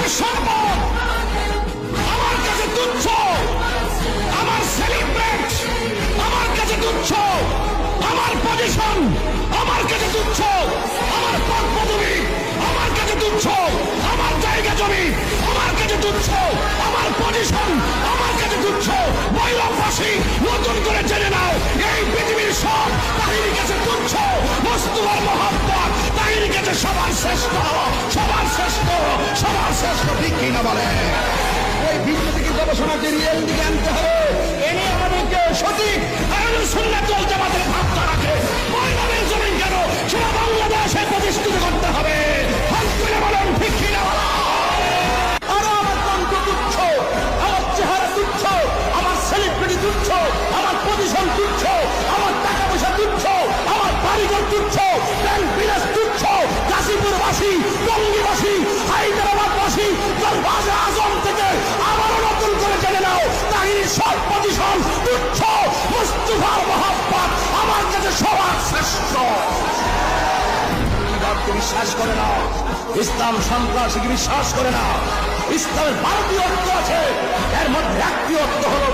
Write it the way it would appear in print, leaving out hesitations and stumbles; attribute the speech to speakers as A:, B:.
A: আমার সম্পদ আমার কাছে তুচ্ছ, আমার সেলিব্রেট আমার কাছে তুচ্ছ, আমার পজিশন আমার কাছে তুচ্ছ, আমার পদ পদবি আমার কাছে তুচ্ছ, আমার জায়গা জমি আমার কাছে তুচ্ছ, আমার পজিশন আমার কাছে তুচ্ছ। মহিলাবাসী নতুন করে জেনে নাও, এই পৃথিবীর সব তাহির কাছে তুচ্ছ। মুস্তফার মোহাম্মদ তাহির কাছে সবার শ্রেষ্ঠ, সবার শ্রেষ্ঠ, সবার শ্রেষ্ঠ। ঠিক কিনা বলে? এই ভিডিও থেকে গবেষণাকে রিয়েল দিকে আনতে হবে। এ নিয়ে আমাদেরকে সঠিক আহলে সুন্নাত ওয়াল জামাতের ভাবনা রাখে ময়দানের জমিন কেন সেটা বাংলাদেশে প্রতিষ্ঠিত করতে হবে। হাত তুলে বলেন ঠিক কিনা? আরো আমার কণ্ঠ তুচ্ছ, আমার চেহারা তুচ্ছ, আমার সেলিব্রিটি তুচ্ছ, আমার পজিশন তুচ্ছ, আমার টাকা পয়সা তুচ্ছ, আমার বাড়িঘর তুচ্ছ, ব্যাংক বিলাস তুচ্ছ। গাজীপুরবাসী, টঙ্গীবাসী, হায়দ্রাবাদবাসী, দরবাজা আজম থেকে আবারও নতুন করে জেনে নাও, তাহির সব পজিশন তুচ্ছ। মুস্তফার মোহাম্মদ আমার কাছে সবার শ্রেষ্ঠ। বিশ্বাস করে না, ইসলাম সন্ত্রাসীকে বিশ্বাস করে না। ইসলামের ভারতীয় অর্থ আছে, এর মধ্যে একটি অর্থ হলো